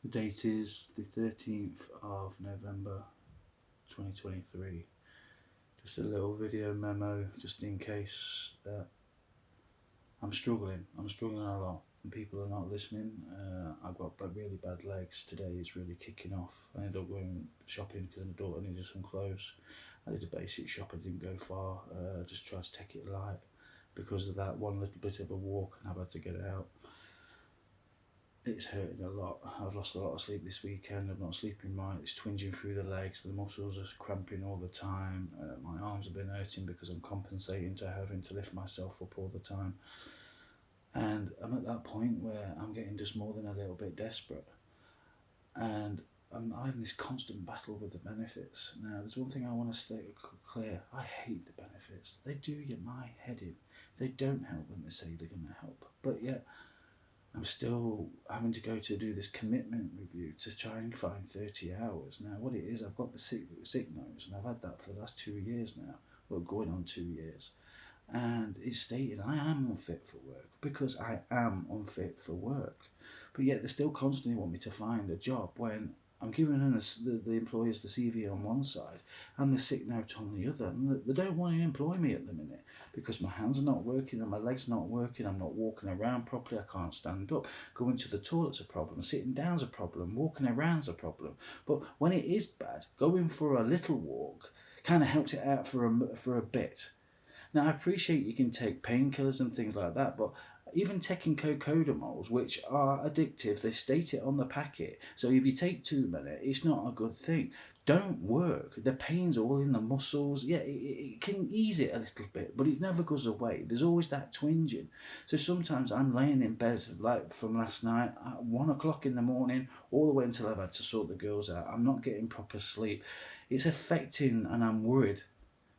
The date is the 13th of November 2023. Just a little video memo just in case that I'm struggling. I'm struggling a lot and people are not listening. I've got really bad legs today. It's really kicking off. I ended up going shopping because my daughter needed some clothes. I did a basic shop. I didn't go far. Just tried to take it light because of that one little bit of a walk and I've had to get out. It's hurting a lot. I've lost a lot of sleep this weekend. I'm not sleeping right. It's twinging through the legs. The muscles are cramping all the time. My arms have been hurting because I'm compensating to having to lift myself up all the time. And I'm at that point where I'm getting just more than a little bit desperate. And I'm having this constant battle with the benefits. Now, there's one thing I want to state clear. I hate the benefits. They do get my head in. They don't help when they say they're going to help. But yet, I'm still having to go to do this commitment review to try and find 30 hours. Now, what it is, I've got the sick notes, and I've had that for the last 2 years now. Well, going on 2 years. And it's stated I am unfit for work because I am unfit for work. But yet they still constantly want me to find a job when I'm giving them the employers the CV on one side and the sick note on the other. And they don't want to employ me at the minute because my hands are not working and my legs are not working. I'm not walking around properly. I can't stand up. Going to the toilet's a problem. Sitting down's a problem. Walking around's a problem. But when it is bad, going for a little walk kind of helps it out for a bit. Now, I appreciate you can take painkillers and things like that, but even taking cocodamols, which are addictive, they state it on the packet. So if you take too many, it's not a good thing. Don't work. The pain's all in the muscles. Yeah, it can ease it a little bit, but it never goes away. There's always that twinging. So sometimes I'm laying in bed, like from last night, at 1 o'clock in the morning, all the way until I've had to sort the girls out. I'm not getting proper sleep. It's affecting, and I'm worried.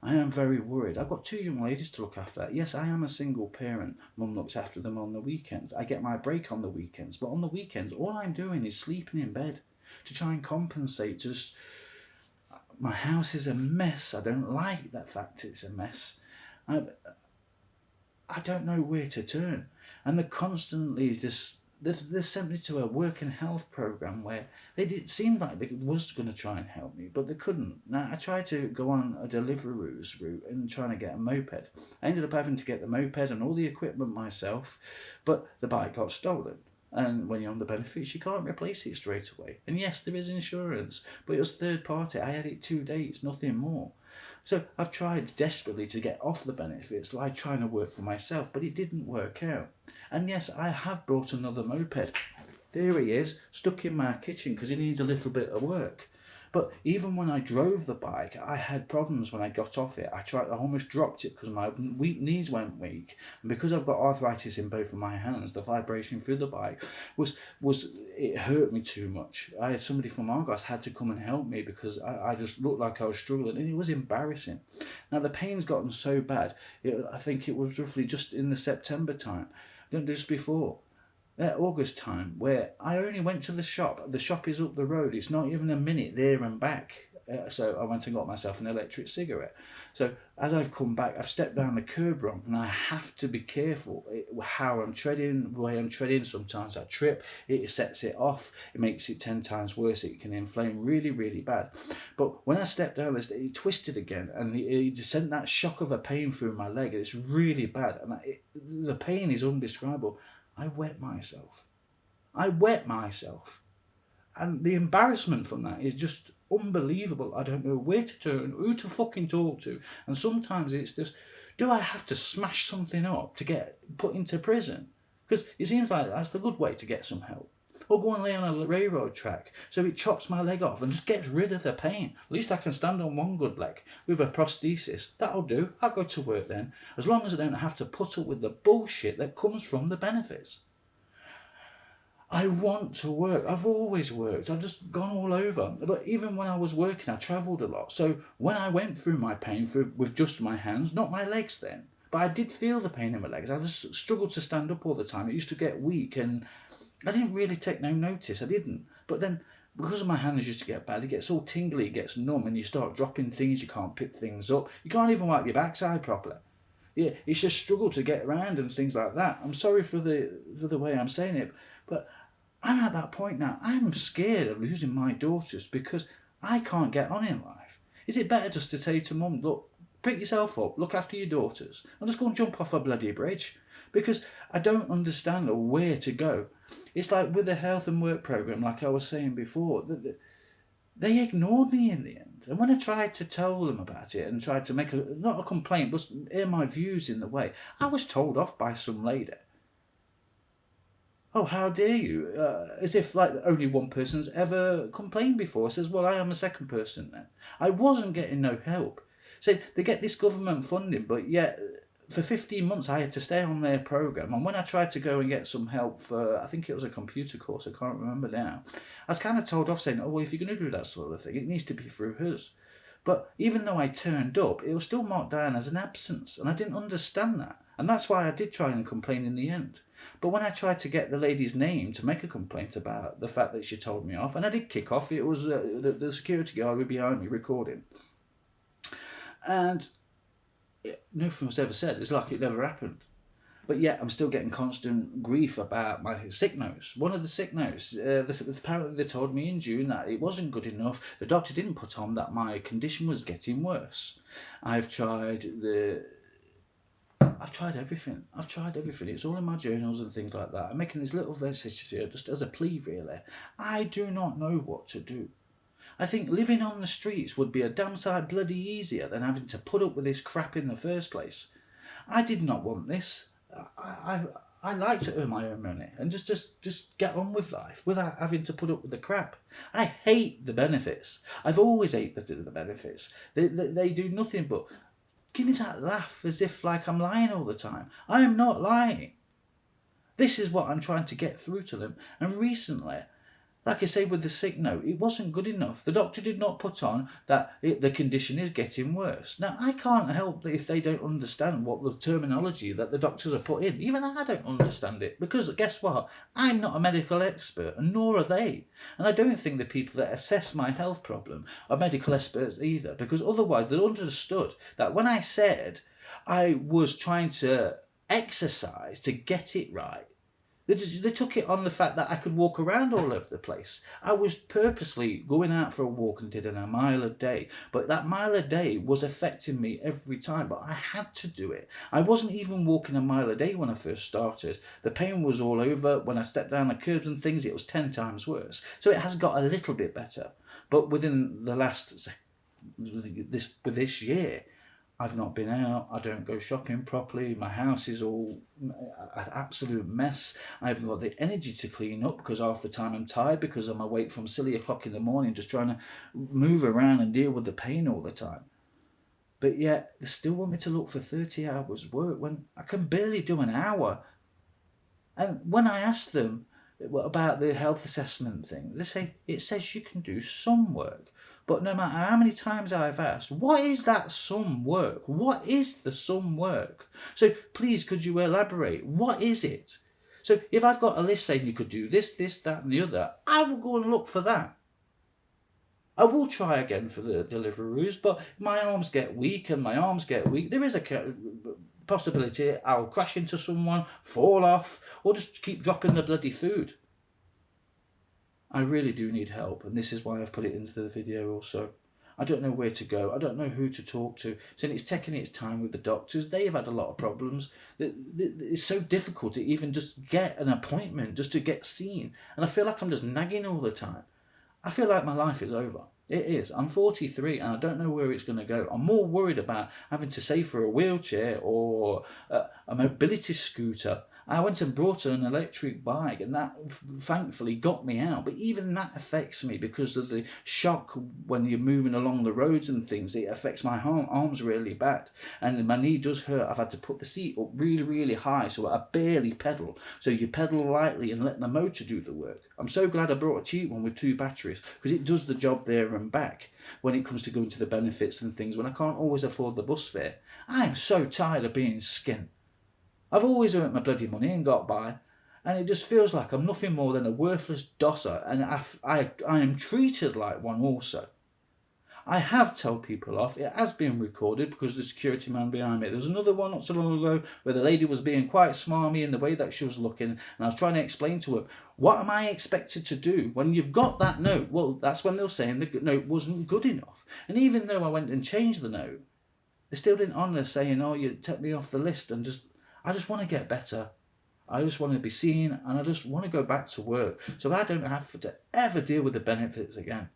I am very worried. I've got 2 young ladies to look after. Yes, I am a single parent. Mum looks after them on the weekends. I get my break on the weekends. But on the weekends, all I'm doing is sleeping in bed to try and compensate. Just my house is a mess. I don't like that fact it's a mess. I don't know where to turn. And they're constantly just they sent me to a work and health program where they did seem like they was going to try and help me, but they couldn't. Now I tried to go on a Deliveroo's route and trying to get a moped. I ended up having to get the moped and all the equipment myself, but the bike got stolen. And when you're on the benefits, you can't replace it straight away. And yes, there is insurance, but it was third party. I had it 2 days, nothing more. So I've tried desperately to get off the benefits, like trying to work for myself, but it didn't work out. And yes, I have brought another moped. There he is, stuck in my kitchen because he needs a little bit of work. But even when I drove the bike, I had problems when I got off it. I almost dropped it because my knees went weak, and because I've got arthritis in both of my hands, the vibration through the bike was it hurt me too much. I had somebody from Argos had to come and help me because I just looked like I was struggling, and it was embarrassing. Now the pain's gotten so bad. I think it was roughly just in the September time, just before August time, where I only went to the shop. The shop is up the road. It's not even a minute there and back. So I went and got myself an electric cigarette. So as I've come back, I've stepped down the curb wrong, and I have to be careful how I'm treading, the way I'm treading. Sometimes I trip, it sets it off, it makes it 10 times worse. It can inflame really, really bad. But when I stepped down this, it twisted again, and it just sent that shock of a pain through my leg. It's really bad, and the pain is undescribable. I wet myself. I wet myself. And the embarrassment from that is just unbelievable. I don't know where to turn, who to fucking talk to. And sometimes it's just, do I have to smash something up to get put into prison? Because it seems like that's the good way to get some help. Or go and lay on a railroad track so it chops my leg off and just gets rid of the pain. At least I can stand on one good leg with a prosthesis. That'll do. I'll go to work then. As long as I don't have to put up with the bullshit that comes from the benefits. I want to work. I've always worked. I've just gone all over. But even when I was working, I travelled a lot. So when I went through my pain with just my hands, not my legs then, but I did feel the pain in my legs. I just struggled to stand up all the time. It used to get weak and I didn't really take no notice. I didn't. But then because my hands used to get bad, it gets all tingly, it gets numb, and you start dropping things, you can't pick things up. You can't even wipe your backside properly. Yeah, it's just struggle to get around and things like that. I'm sorry for the way I'm saying it, but I'm at that point now. I'm scared of losing my daughters because I can't get on in life. Is it better just to say to mum, look, pick yourself up, look after your daughters, and just go and jump off a bloody bridge? Because I don't understand where to go. It's like with the health and work programme, like I was saying before, they ignored me in the end. And when I tried to tell them about it and tried to make not a complaint, but air my views in the way, I was told off by some lady. Oh, how dare you? As if like only one person's ever complained before. Says, well, I am the second person then. I wasn't getting no help. So they get this government funding, but yet for 15 months I had to stay on their program. And when I tried to go and get some help for, I think it was a computer course, I can't remember now, I was kind of told off saying, oh, well, if you're going to do that sort of thing, it needs to be through hers. But even though I turned up, it was still marked down as an absence, and I didn't understand that. And that's why I did try and complain in the end. But when I tried to get the lady's name to make a complaint about the fact that she told me off, and I did kick off, it was the security guard was behind me recording. And nothing was ever said. It's like it never happened. But yet I'm still getting constant grief about my sick notes. One of the sick notes, apparently they told me in June that it wasn't good enough. The doctor didn't put on that my condition was getting worse. I've tried everything. It's all in my journals and things like that. I'm making these little messages here just as a plea, really. I do not know what to do. I think living on the streets would be a damn sight bloody easier than having to put up with this crap in the first place. I did not want this. I like to earn my own money and just get on with life without having to put up with the crap. I hate the benefits. I've always hated the benefits. They do nothing but give me that laugh as if like I'm lying all the time. I am not lying. This is what I'm trying to get through to them. And recently, like I say with the sick note, it wasn't good enough. The doctor did not put on that the condition is getting worse. Now, I can't help if they don't understand what the terminology that the doctors are put in. Even I don't understand it. Because guess what? I'm not a medical expert, and nor are they. And I don't think the people that assess my health problem are medical experts either. Because otherwise, they understood that when I said I was trying to exercise to get it right, they took it on the fact that I could walk around all over the place. I was purposely going out for a walk and did a mile a day. But that mile a day was affecting me every time. But I had to do it. I wasn't even walking a mile a day when I first started. The pain was all over. When I stepped down the curbs and things, it was 10 times worse. So it has got a little bit better. But within the last, this year, I've not been out, I don't go shopping properly, my house is all an absolute mess. I haven't got the energy to clean up because half the time I'm tired because I'm awake from silly o'clock in the morning just trying to move around and deal with the pain all the time. But yet they still want me to look for 30 hours work when I can barely do an hour. And when I ask them about the health assessment thing, they say it says you can do some work. But no matter how many times I've asked, what is that some work? What is the some work? So please, could you elaborate? What is it? So if I've got a list saying you could do this, that and the other, I will go and look for that. I will try again for the Deliveroos, but my arms get weak and my arms get weak. There is a possibility I'll crash into someone, fall off, or just keep dropping the bloody food. I really do need help, and this is why I've put it into the video also. I don't know where to go. I don't know who to talk to. So it's taking its time with the doctors. They've had a lot of problems. It's so difficult to even just get an appointment, just to get seen. And I feel like I'm just nagging all the time. I feel like my life is over. It is. I'm 43 and I don't know where it's going to go. I'm more worried about having to save for a wheelchair or a mobility scooter. I went and brought an electric bike and that thankfully got me out. But even that affects me because of the shock when you're moving along the roads and things. It affects my arms really bad. And my knee does hurt. I've had to put the seat up really, really high so I barely pedal. So you pedal lightly and let the motor do the work. I'm so glad I brought a cheap one with 2 batteries because it does the job there and back when it comes to going to the benefits and things when I can't always afford the bus fare. I'm so tired of being skint. I've always earned my bloody money and got by, and it just feels like I'm nothing more than a worthless dosser, and I am treated like one also. I have told people off. It has been recorded because the security man behind me. There was another one not so long ago where the lady was being quite smarmy in the way that she was looking, and I was trying to explain to her, what am I expected to do when you've got that note? Well, that's when they're saying the note wasn't good enough. And even though I went and changed the note, they still didn't honour saying, oh, you took me off the list, and I just want to get better. I just want to be seen, and I just want to go back to work so I don't have to ever deal with the benefits again.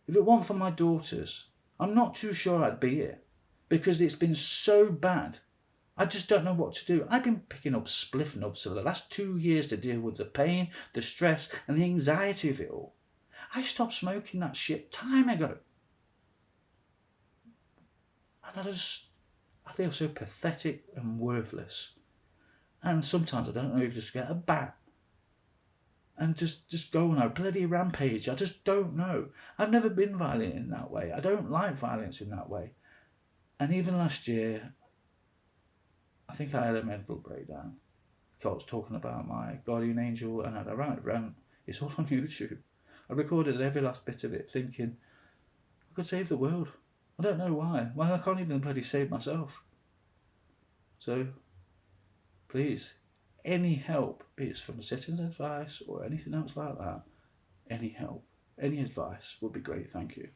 If it weren't for my daughters, I'm not too sure I'd be here, because it's been so bad. I just don't know what to do. I've been picking up spliff nubs for the last 2 years to deal with the pain, the stress, and the anxiety of it all. I stopped smoking that shit time ago. And I feel so pathetic and worthless. And sometimes I don't know if just get a bat and just go on a bloody rampage. I just don't know. I've never been violent in that way. I don't like violence in that way. And even last year, I think I had a mental breakdown because I was talking about my guardian angel and I had a right rant. It's all on YouTube. I recorded every last bit of it thinking I could save the world. I don't know why. Why I can't even bloody save myself. So, please, any help, be it from a citizen's advice or anything else like that, any help, any advice would be great. Thank you.